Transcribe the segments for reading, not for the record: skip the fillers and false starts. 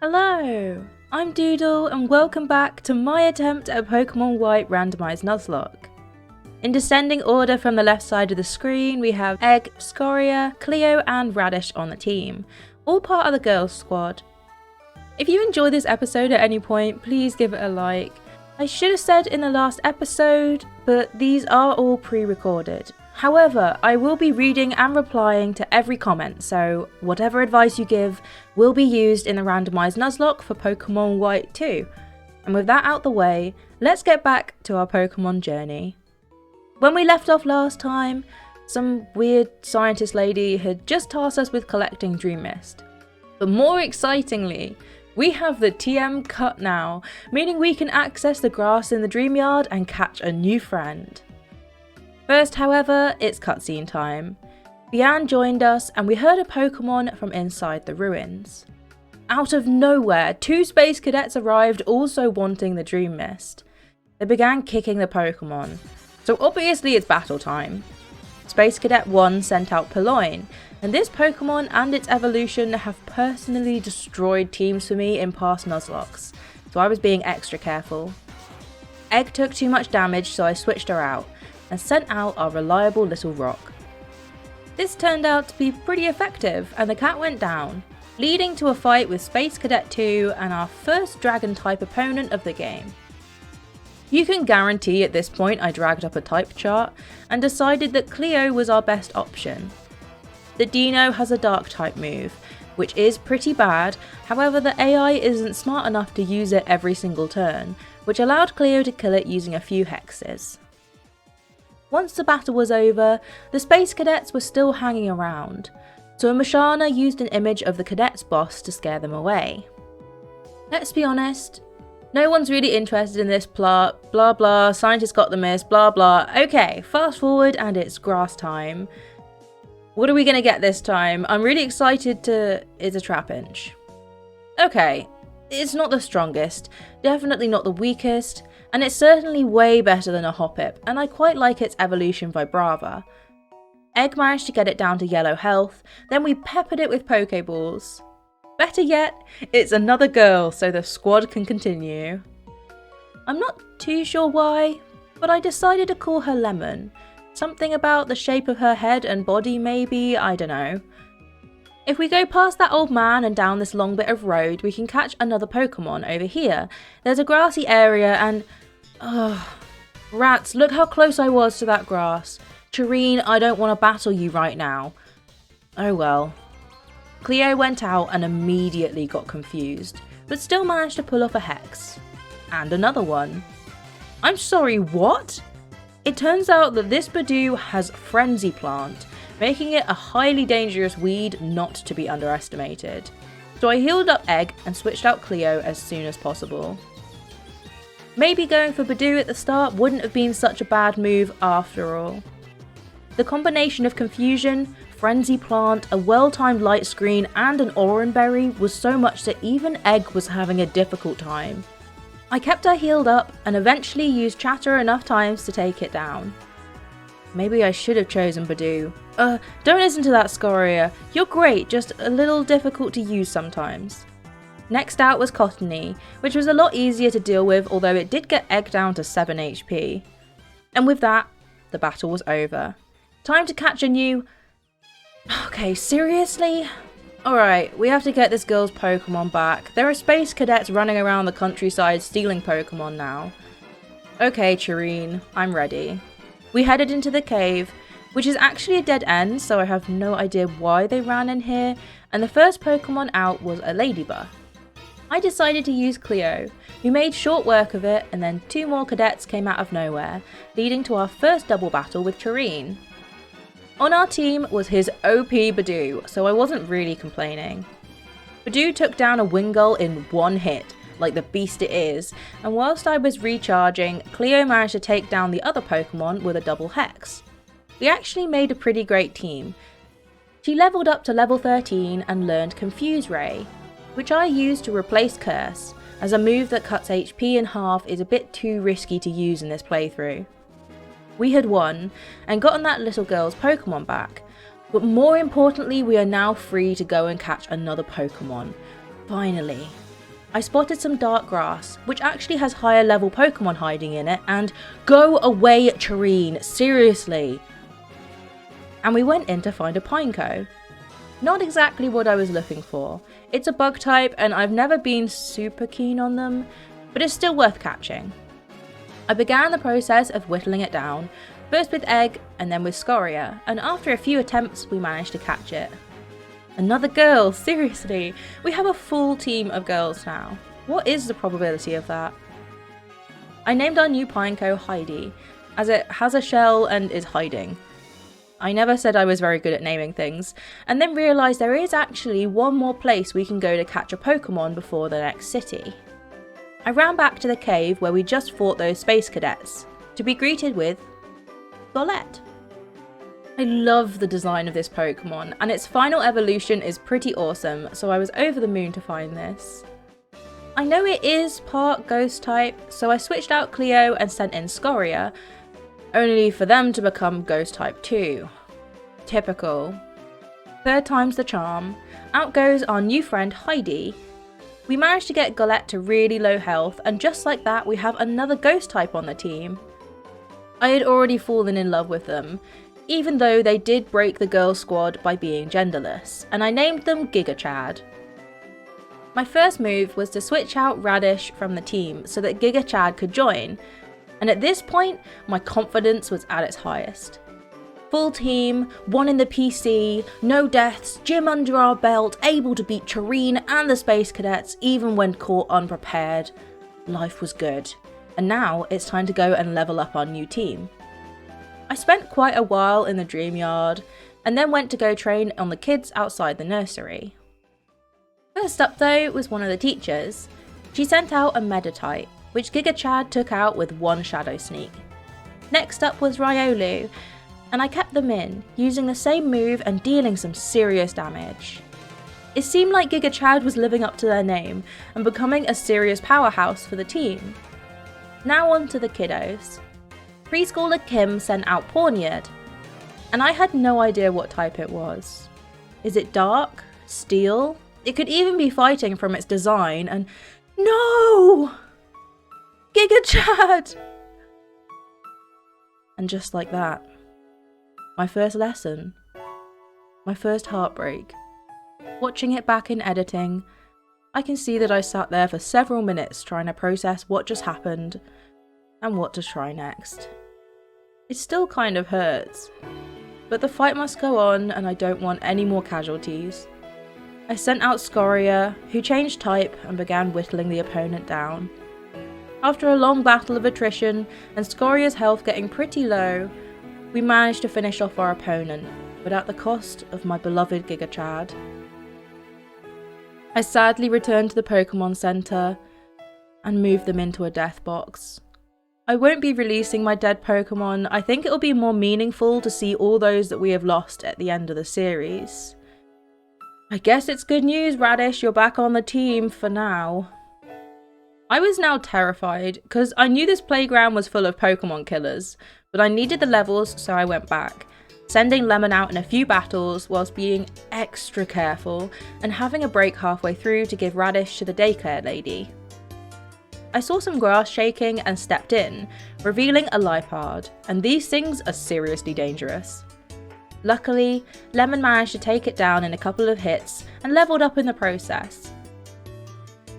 Hello, I'm Doodle and welcome back to my attempt at Pokémon White Randomized Nuzlocke. In descending order from the left side of the screen, we have Egg, Scoria, Cleo and Radish on the team, all part of the girls squad. If you enjoyed this episode at any point, please give it a like. I should have said in the last episode, but these are all pre-recorded. However, I will be reading and replying to every comment, so whatever advice you give will be used in the randomized Nuzlocke for Pokémon White 2. And with that out the way, let's get back to our Pokémon journey. When we left off last time, some weird scientist lady had just tasked us with collecting Dream Mist. But more excitingly, we have the TM cut now, meaning we can access the grass in the Dream Yard and catch a new friend. First, however, it's cutscene time. Bian joined us and we heard a Pokémon from inside the ruins. Out of nowhere, 2 space cadets arrived also wanting the Dream Mist. They began kicking the Pokémon, so obviously it's battle time. Space Cadet 1 sent out Purloin, and this Pokémon and its evolution have personally destroyed teams for me in past Nuzlockes, so I was being extra careful. Egg took too much damage, so I switched her out and sent out our reliable little rock. This turned out to be pretty effective and the cat went down, leading to a fight with Space Cadet 2 and our first dragon type opponent of the game. You can guarantee at this point I dragged up a type chart and decided that Cleo was our best option. The Dino has a dark type move, which is pretty bad, however the AI isn't smart enough to use it every single turn, which allowed Cleo to kill it using a few hexes. Once the battle was over, the Space Cadets were still hanging around, so Mashana used an image of the cadets boss to scare them away. Let's be honest, no one's really interested in this plot, blah blah, scientists got the mist, blah blah. Okay, fast forward and it's grass time. What are we gonna get this time? I'm really excited to... It's a Trapinch. Okay, it's not the strongest, definitely not the weakest, and it's certainly way better than a Hoppip, and I quite like its evolution Vibrava. Egg managed to get it down to yellow health, then we peppered it with Pokeballs. Better yet, it's another girl, so the squad can continue. I'm not too sure why, but I decided to call her Lemon. Something about the shape of her head and body maybe, I don't know. If we go past that old man and down this long bit of road, we can catch another Pokémon over here. There's a grassy area and... rats, look how close I was to that grass. Chireen, I don't want to battle you right now. Oh well. Cleo went out and immediately got confused, but still managed to pull off a hex. And another one. I'm sorry, what? It turns out that this Badoo has Frenzy Plant, making it a highly dangerous weed not to be underestimated. So I healed up Egg and switched out Cleo as soon as possible. Maybe going for Badoo at the start wouldn't have been such a bad move after all. The combination of confusion, Frenzy Plant, a well-timed light screen and an Oran Berry was so much that even Egg was having a difficult time. I kept her healed up and eventually used Chatter enough times to take it down. Maybe I should have chosen Badoo. Don't listen to that, Scoria. You're great, just a little difficult to use sometimes. Next out was Cottony, which was a lot easier to deal with, although it did get Egg down to 7 HP. And with that, the battle was over. Time to catch a new... Okay, seriously? Alright, we have to get this girl's Pokemon back. There are Space Cadets running around the countryside stealing Pokemon now. Okay, Chireen, I'm ready. We headed into the cave, which is actually a dead end, so I have no idea why they ran in here, and the first Pokemon out was a Ladybug. I decided to use Cleo, who made short work of it, and then 2 more cadets came out of nowhere, leading to our first double battle with Chireen. On our team was his OP Badoo, so I wasn't really complaining. Badoo took down a Wingull in 1 hit, like the beast it is, and whilst I was recharging, Cleo managed to take down the other Pokemon with a double hex. We actually made a pretty great team. She leveled up to level 13 and learned Confuse Ray, which I used to replace Curse, as a move that cuts HP in half is a bit too risky to use in this playthrough. We had won, and gotten that little girl's Pokemon back, but more importantly we are now free to go and catch another Pokemon. Finally. I spotted some dark grass, which actually has higher level Pokemon hiding in it, and go away Chireen, seriously. And we went in to find a Pineco. Not exactly what I was looking for. It's a bug type and I've never been super keen on them, but it's still worth catching. I began the process of whittling it down, first with Egg and then with Scoria, and after a few attempts we managed to catch it. Another girl, seriously, we have a full team of girls now. What is the probability of that? I named our new Pineco Heidi, as it has a shell and is hiding. I never said I was very good at naming things, and then realised there is actually one more place we can go to catch a Pokemon before the next city. I ran back to the cave where we just fought those space cadets, to be greeted with Golett. I love the design of this Pokemon, and its final evolution is pretty awesome, so I was over the moon to find this. I know it is part ghost type, so I switched out Cleo and sent in Scoria, only for them to become ghost type too. Typical. Third time's the charm. Out goes our new friend Heidi. We managed to get Golett to really low health, and just like that we have another ghost type on the team. I had already fallen in love with them, even though they did break the girl squad by being genderless, and I named them Giga Chad. My first move was to switch out Radish from the team so that Giga Chad could join, and at this point my confidence was at its highest. Full team, one in the PC, no deaths, gym under our belt, able to beat Chireen and the Space Cadets even when caught unprepared. Life was good, and now it's time to go and level up our new team. I spent quite a while in the dream yard, and then went to go train on the kids outside the nursery. First up though was one of the teachers. She sent out a Meditite, which Giga Chad took out with one Shadow Sneak. Next up was Riolu, and I kept them in, using the same move and dealing some serious damage. It seemed like Giga Chad was living up to their name and becoming a serious powerhouse for the team. Now on to the kiddos. Preschooler Kim sent out Pawniard, and I had no idea what type it was. Is it dark? Steel? It could even be fighting from its design, and no! Giga Chad! And just like that, my first lesson, my first heartbreak. Watching it back in editing, I can see that I sat there for several minutes trying to process what just happened and what to try next. It still kind of hurts, but the fight must go on and I don't want any more casualties. I sent out Scoria, who changed type and began whittling the opponent down. After a long battle of attrition and Scoria's health getting pretty low, we managed to finish off our opponent, but at the cost of my beloved Giga Chad. I sadly returned to the Pokemon Center and moved them into a death box. I won't be releasing my dead Pokemon. I think it'll be more meaningful to see all those that we have lost at the end of the series. I guess it's good news, Radish, you're back on the team for now. I was now terrified, because I knew this playground was full of Pokemon killers, but I needed the levels, so I went back, sending Lemon out in a few battles whilst being extra careful and having a break halfway through to give Radish to the daycare lady. I saw some grass shaking and stepped in, revealing a Lipard, and these things are seriously dangerous. Luckily, Lemon managed to take it down in a couple of hits and leveled up in the process.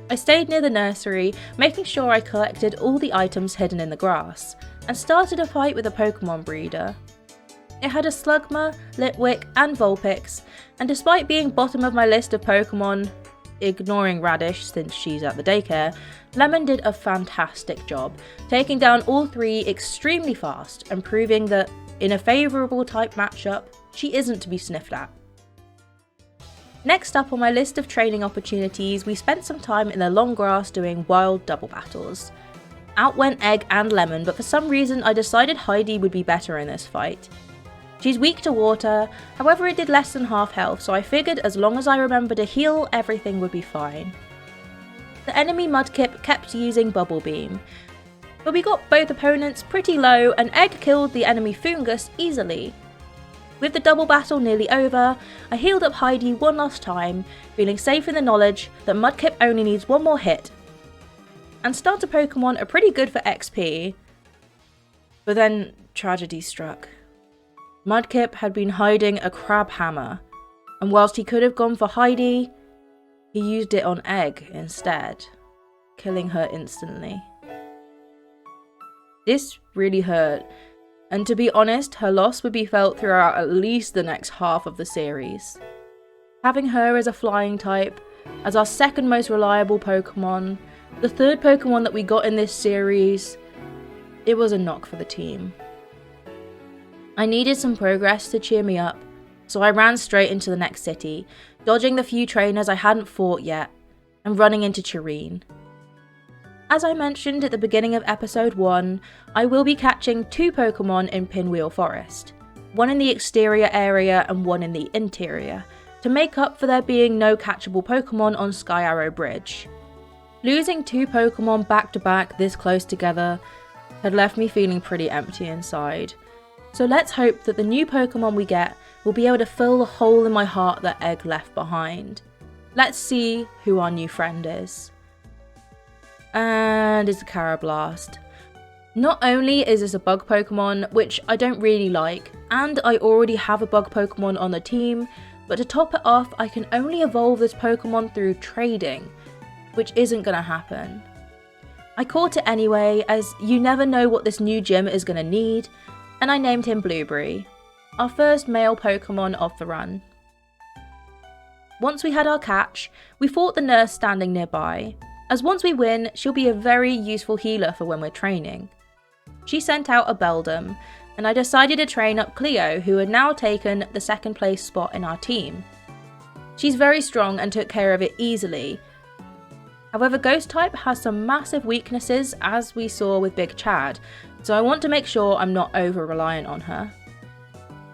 I stayed near the nursery, making sure I collected all the items hidden in the grass, and started a fight with a Pokemon breeder. It had a Slugma, Litwick and Vulpix, and despite being bottom of my list of Pokemon, ignoring Radish since she's at the daycare, Lemon did a fantastic job, taking down all three extremely fast and proving that, in a favourable type matchup, she isn't to be sniffed at. Next up on my list of training opportunities, we spent some time in the long grass doing wild double battles. Out went Egg and Lemon, but for some reason I decided Heidi would be better in this fight. She's weak to water, however it did less than half health, so I figured as long as I remember to heal, everything would be fine. The enemy Mudkip kept using Bubble Beam, but we got both opponents pretty low and Egg killed the enemy Fungus easily. With the double battle nearly over, I healed up Heidi one last time, feeling safe in the knowledge that Mudkip only needs one more hit. And starter Pokemon are pretty good for XP. But then tragedy struck. Mudkip had been hiding a crab hammer, and whilst he could have gone for Heidi, he used it on Egg instead, killing her instantly. This really hurt, and to be honest, her loss would be felt throughout at least the next half of the series. Having her as a flying type, as our second most reliable Pokemon, the third Pokemon that we got in this series, it was a knock for the team. I needed some progress to cheer me up, so I ran straight into the next city, dodging the few trainers I hadn't fought yet, and running into Chireen. As I mentioned at the beginning of episode 1, I will be catching 2 Pokemon in Pinwheel Forest, one in the exterior area and one in the interior, to make up for there being no catchable Pokemon on Sky Arrow Bridge. Losing 2 Pokemon back to back this close together had left me feeling pretty empty inside, so let's hope that the new Pokemon we get will be able to fill the hole in my heart that Egg left behind. Let's see who our new friend is. And it's a Carablast. Not only is this a bug Pokemon, which I don't really like, and I already have a bug Pokemon on the team, but to top it off, I can only evolve this Pokemon through trading, which isn't going to happen. I caught it anyway, as you never know what this new gym is going to need, and I named him Blueberry, our first male Pokemon of the run. Once we had our catch, we fought the nurse standing nearby, as once we win, she'll be a very useful healer for when we're training. She sent out a Beldum, and I decided to train up Cleo, who had now taken the second place spot in our team. She's very strong and took care of it easily. However, Ghost type has some massive weaknesses, as we saw with Big Chad, so I want to make sure I'm not over-reliant on her.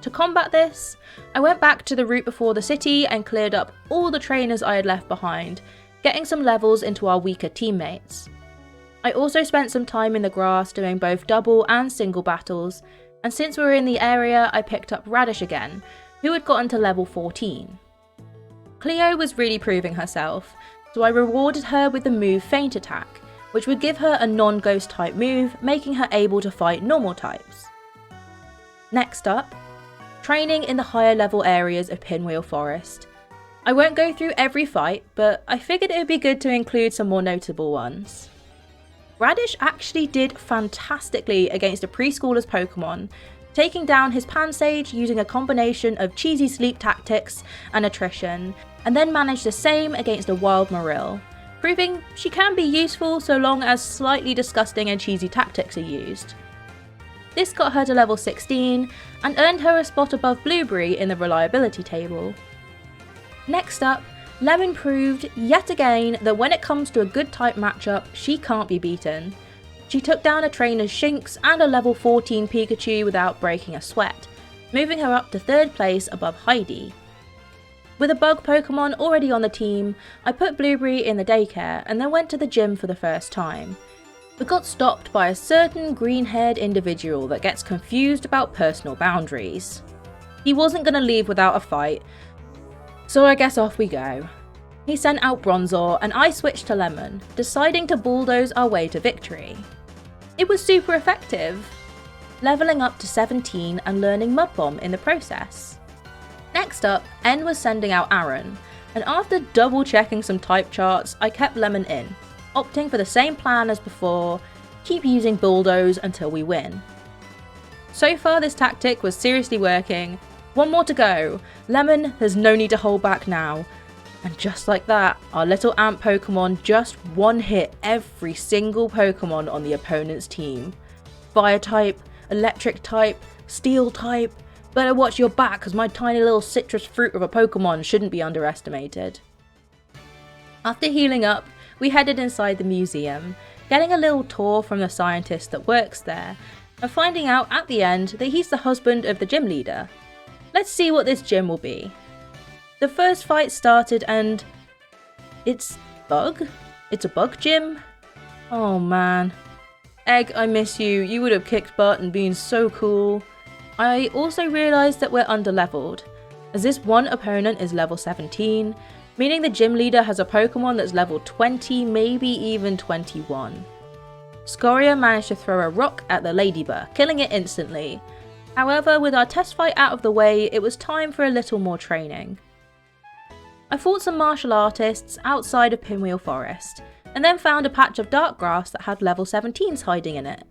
To combat this, I went back to the route before the city and cleared up all the trainers I had left behind, getting some levels into our weaker teammates. I also spent some time in the grass doing both double and single battles, and since we were in the area, I picked up Radish again, who had gotten to level 14. Cleo was really proving herself, so I rewarded her with the move Feint Attack, which would give her a non-ghost type move, making her able to fight normal types. Next up, training in the higher level areas of Pinwheel Forest. I won't go through every fight, but I figured it would be good to include some more notable ones. Radish actually did fantastically against a preschooler's Pokemon, taking down his Pansage using a combination of cheesy sleep tactics and attrition, and then managed the same against a wild Marill, proving she can be useful so long as slightly disgusting and cheesy tactics are used. This got her to level 16 and earned her a spot above Blueberry in the reliability table. Next up, Lemon proved yet again that when it comes to a good type matchup, she can't be beaten. She took down a trainer's Shinx and a level 14 Pikachu without breaking a sweat, moving her up to 3rd place above Heidi. With a bug Pokemon already on the team, I put Blueberry in the daycare and then went to the gym for the first time, but got stopped by a certain green-haired individual that gets confused about personal boundaries. He wasn't going to leave without a fight, so I guess off we go. He sent out Bronzor and I switched to Lemon, deciding to bulldoze our way to victory. It was super effective, leveling up to 17 and learning Mud Bomb in the process. Next up, N was sending out Aaron, and after double checking some type charts, I kept Lemon in, opting for the same plan as before, keep using Bulldoze until we win. So far this tactic was seriously working. One more to go. Lemon has no need to hold back now. And just like that, our little ant Pokemon just one-hit every single Pokemon on the opponent's team. Fire type, electric type, steel type. Better watch your back because my tiny little citrus fruit of a Pokemon shouldn't be underestimated. After healing up, we headed inside the museum, getting a little tour from the scientist that works there, and finding out at the end that he's the husband of the gym leader. Let's see what this gym will be. The first fight started and... it's bug? It's a bug gym? Oh man. Egg, I miss you. You would have kicked butt and been so cool. I also realised that we're underleveled, as this one opponent is level 17, meaning the gym leader has a Pokemon that's level 20, maybe even 21. Scoria managed to throw a rock at the Ladybug, killing it instantly. However, with our test fight out of the way, it was time for a little more training. I fought some martial artists outside of Pinwheel Forest, and then found a patch of dark grass that had level 17s hiding in it.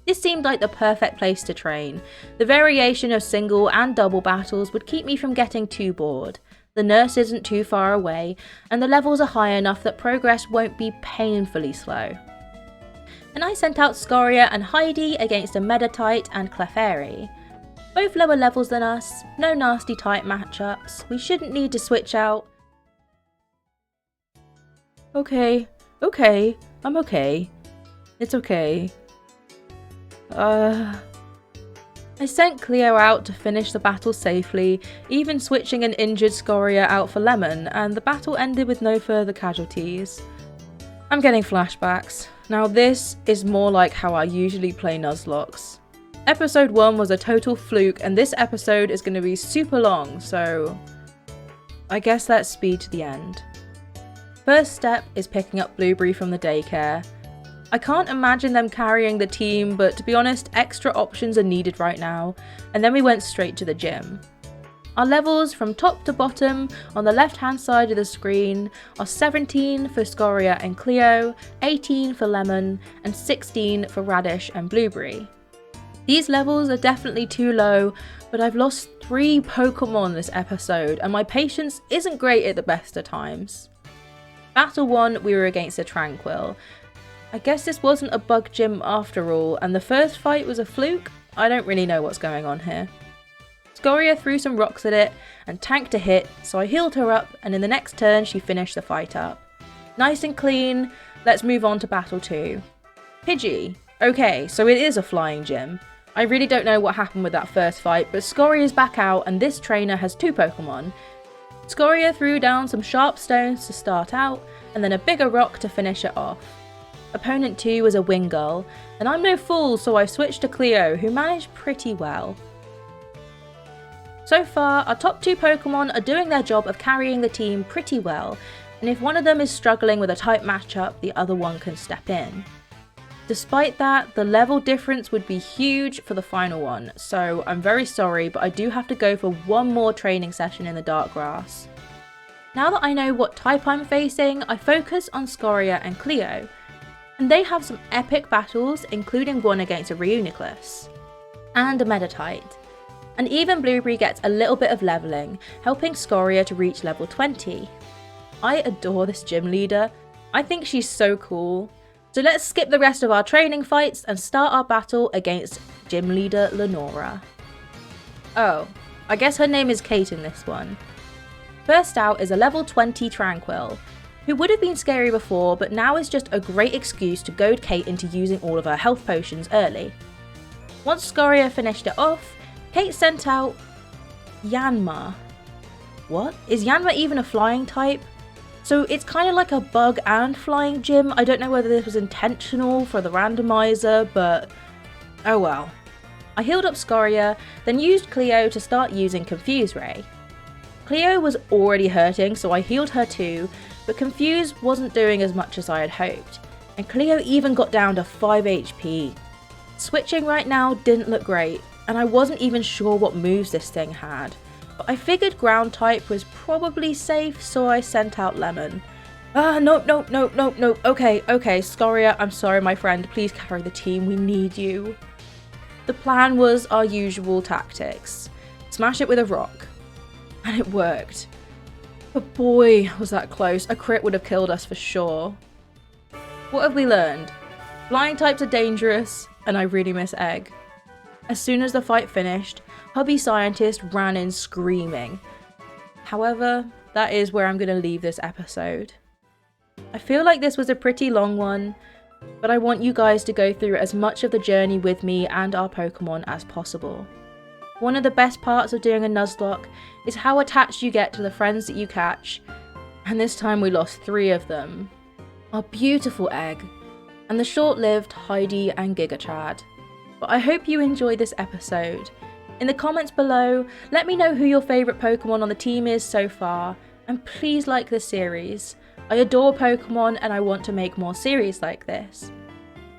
This seemed like the perfect place to train. The variation of single and double battles would keep me from getting too bored. The nurse isn't too far away, and the levels are high enough that progress won't be painfully slow. And I sent out Scoria and Heidi against a Meditite and Clefairy. Both lower levels than us, no nasty type matchups, we shouldn't need to switch out. Okay, I'm okay. It's okay. I sent Cleo out to finish the battle safely, even switching an injured Scoria out for Lemon, and the battle ended with no further casualties. I'm getting flashbacks. Now this is more like how I usually play Nuzlocke. Episode 1 was a total fluke, and this episode is going to be super long, so I guess let's speed to the end. First step is picking up Blueberry from the daycare. I can't imagine them carrying the team, but to be honest, extra options are needed right now, and then we went straight to the gym. Our levels from top to bottom on the left hand side of the screen are 17 for Scoria and Cleo, 18 for Lemon, and 16 for Radish and Blueberry. These levels are definitely too low, but I've lost 3 Pokemon this episode, and my patience isn't great at the best of times. Battle 1, we were against a Tranquil. I guess this wasn't a bug gym after all, and the first fight was a fluke? I don't really know what's going on here. Scoria threw some rocks at it and tanked a hit, so I healed her up, and in the next turn she finished the fight up. Nice and clean, let's move on to Battle 2. Pidgey. Okay, so it is a flying gym. I really don't know what happened with that first fight, but Scoria's back out and this trainer has 2 Pokemon. Scoria threw down some sharp stones to start out, and then a bigger rock to finish it off. Opponent 2 was a Wingull, and I'm no fool, so I've switched to Cleo, who managed pretty well. So far, our top 2 Pokemon are doing their job of carrying the team pretty well, and if one of them is struggling with a tight matchup, the other one can step in. Despite that, the level difference would be huge for the final one, so I'm very sorry, but I do have to go for one more training session in the dark grass. Now that I know what type I'm facing, I focus on Scoria and Cleo, and they have some epic battles, including one against a Reuniclus and a Meditite. And even Blueberry gets a little bit of levelling, helping Scoria to reach level 20. I adore this gym leader. I think she's so cool. So let's skip the rest of our training fights and start our battle against gym leader Lenora. Oh, I guess her name is Kate in this one. First out is a level 20 Tranquil, who would have been scary before, but now is just a great excuse to goad Kate into using all of her health potions early. Once Scoria finished it off, Kate sent out Yanma. What? Is Yanma even a flying type? So it's kind of like a bug and flying gym. I don't know whether this was intentional for the randomizer, but oh well. I healed up Scoria, then used Cleo to start using Confuse Ray. Cleo was already hurting, so I healed her too, but Confuse wasn't doing as much as I had hoped, and Cleo even got down to 5 HP. Switching right now didn't look great, and I wasn't even sure what moves this thing had, but I figured ground type was probably safe, so I sent out Lemon. Nope, okay, Scoria, I'm sorry my friend, please carry the team, we need you. The plan was our usual tactics, smash it with a rock, and it worked. But boy, was that close, a crit would have killed us for sure. What have we learned? Flying types are dangerous, and I really miss Egg. As soon as the fight finished, Hubby Scientist ran in screaming. However, that is where I'm going to leave this episode. I feel like this was a pretty long one, but I want you guys to go through as much of the journey with me and our Pokemon as possible. One of the best parts of doing a Nuzlocke is how attached you get to the friends that you catch, and this time we lost 3 of them. Our beautiful Egg, and the short-lived Heidi and Giga Chad. But I hope you enjoyed this episode. In the comments below, let me know who your favourite Pokemon on the team is so far, and please like this series. I adore Pokemon and I want to make more series like this.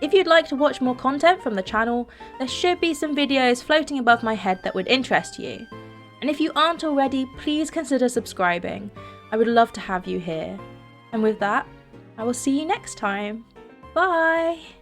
If you'd like to watch more content from the channel, there should be some videos floating above my head that would interest you. And if you aren't already, please consider subscribing. I would love to have you here. And with that, I will see you next time. Bye!